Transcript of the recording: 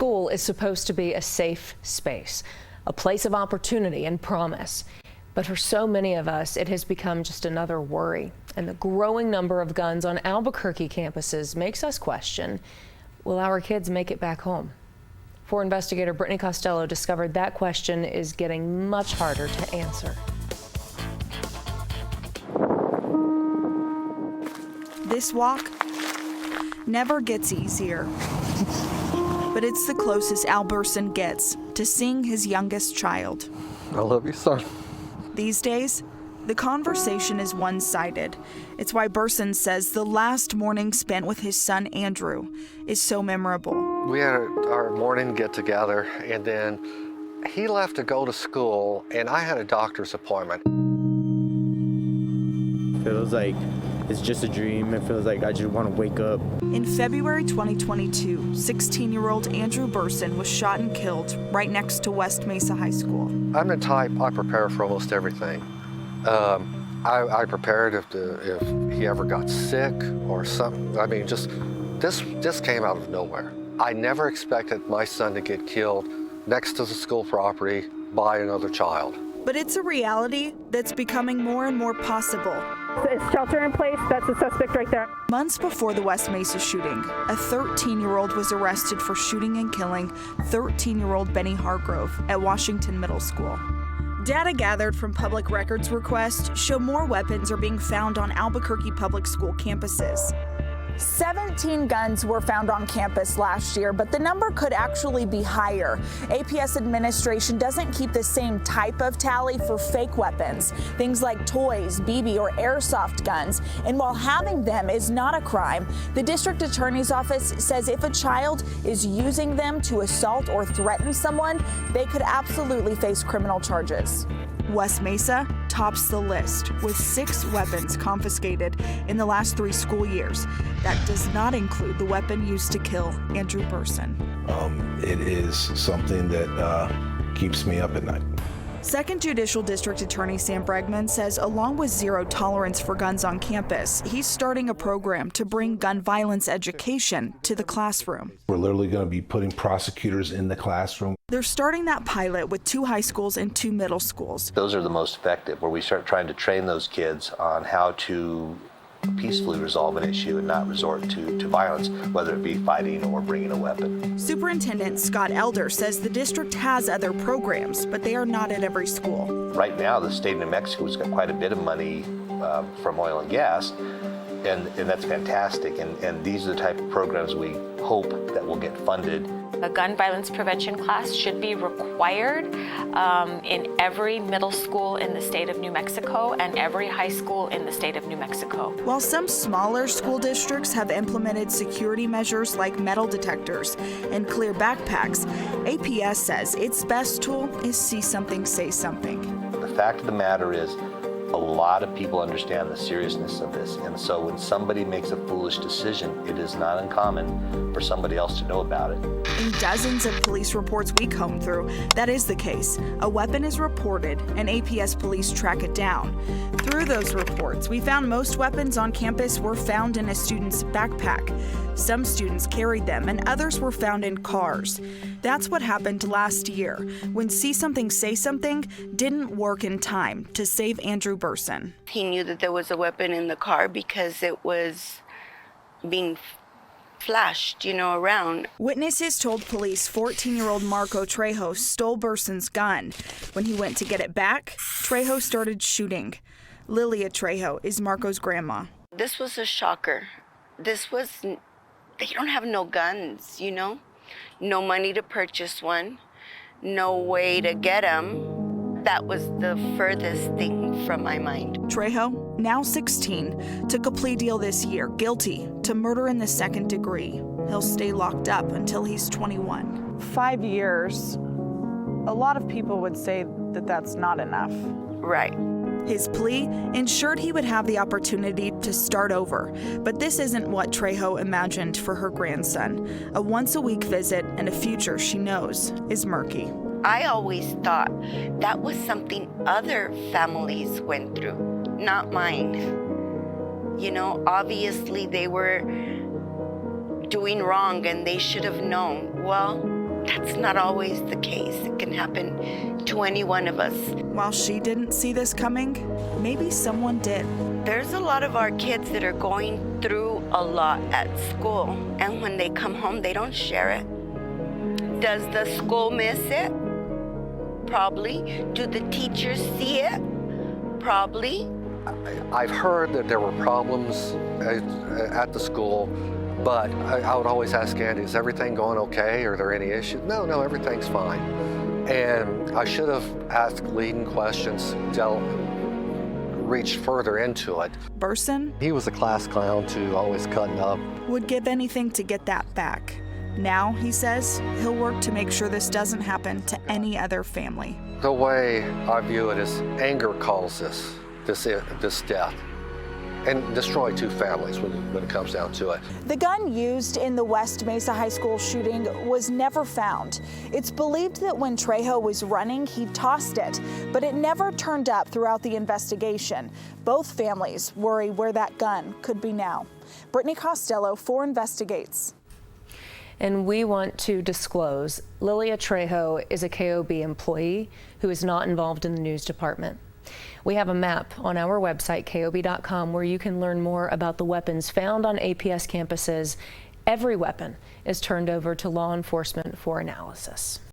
School is supposed to be a safe space, a place of opportunity and promise. But for so many of us, it has become just another worry. And the growing number of guns on Albuquerque campuses makes us question, will our kids make it back home? 4 investigator Brittany Costello discovered that question is getting much harder to answer. This walk never gets easier, but it's the closest Al Burson gets to seeing his youngest child. I love you, son. These days, the conversation is one-sided. It's why Burson says the last morning spent with his son Andrew is so memorable. We had our morning get-together, and then he left to go to school, and I had a doctor's appointment. Feels like it's just a dream. It feels like I just want to wake up. In February 2022, 16-year-old Andrew Burson was shot and killed right next to West Mesa High School. I'm the type, I prepare for almost everything. I prepared if he ever got sick or something. I mean, just this came out of nowhere. I never expected my son to get killed next to the school property by another child. But it's a reality that's becoming more and more possible. It's shelter in place. That's the suspect right there. Months before the West Mesa shooting, a 13-year-old was arrested for shooting and killing 13-year-old Benny Hargrove at Washington Middle School. Data gathered from public records requests show more weapons are being found on Albuquerque public school campuses. 17 guns were found on campus last year, but the number could actually be higher. APS administration doesn't keep the same type of tally for fake weapons, things like toys, BB, or airsoft guns. And while having them is not a crime, the district attorney's office says if a child is using them to assault or threaten someone, they could absolutely face criminal charges. West Mesa tops the list with 6 weapons confiscated in the last 3 school years. That does not include the weapon used to kill Andrew Burson. It is something that keeps me up at night. Second Judicial District Attorney Sam Bregman says along with zero tolerance for guns on campus, he's starting a program to bring gun violence education to the classroom. We're literally going to be putting prosecutors in the classroom. They're starting that pilot with 2 high schools and 2 middle schools. Those are the most effective, where we start trying to train those kids on how to peacefully resolve an issue and not resort to violence, whether it be fighting or bringing a weapon. Superintendent Scott Elder says the district has other programs, but they are not at every school. Right now, the state of New Mexico has got quite a bit of money from oil and gas, and that's fantastic. And these are the type of programs we hope that will get funded. A gun violence prevention class should be required in every middle school in the state of New Mexico and every high school in the state of New Mexico. While some smaller school districts have implemented security measures like metal detectors and clear backpacks, APS says its best tool is see something, say something. The fact of the matter is, a lot of people understand the seriousness of this, and so when somebody makes a foolish decision, it is not uncommon for somebody else to know about it. In dozens of police reports we combed through, that is the case. A weapon is reported, and APS police track it down. Through those reports, we found most weapons on campus were found in a student's backpack. Some students carried them, and others were found in cars. That's what happened last year, when See Something, Say Something didn't work in time to save Andrew Burson. He knew that there was a weapon in the car because it was being flashed, around. Witnesses told police 14-year-old Marco Trejo stole Burson's gun. When he went to get it back, Trejo started shooting. Lilia Trejo is Marco's grandma. This was a shocker. They don't have no guns, no money to purchase one, no way to get them. That was the furthest thing from my mind. Trejo, now 16, took a plea deal this year, guilty to murder in the 2nd degree. He'll stay locked up until he's 21. 5 years, a lot of people would say that that's not enough. Right. His plea ensured he would have the opportunity to start over, but this isn't what Trejo imagined for her grandson. A once-a-week visit and a future she knows is murky. I always thought that was something other families went through, not mine. Obviously they were doing wrong and they should have known. Well, That's not always the case. It can happen to any one of us. While she didn't see this coming, maybe someone did. There's a lot of our kids that are going through a lot at school, and when they come home, they don't share it. Does the school miss it? Probably. Do the teachers see it? Probably. I've heard that there were problems at the school, but I would always ask Andy, is everything going okay? Are there any issues? No, everything's fine. And I should have asked leading questions, reached further into it. Burson He was a class clown too, always cutting up. would give anything to get that back. Now, he says, he'll work to make sure this doesn't happen to any other family. The way I view it is anger caused this death and destroyed 2 families when it comes down to it. The gun used in the West Mesa High School shooting was never found. It's believed that when Trejo was running, he tossed it, but it never turned up throughout the investigation. Both families worry where that gun could be now. Brittany Costello, 4 Investigates. And we want to disclose Lilia Trejo is a KOB employee who is not involved in the news department. We have a map on our website, KOB.com, where you can learn more about the weapons found on APS campuses. Every weapon is turned over to law enforcement for analysis.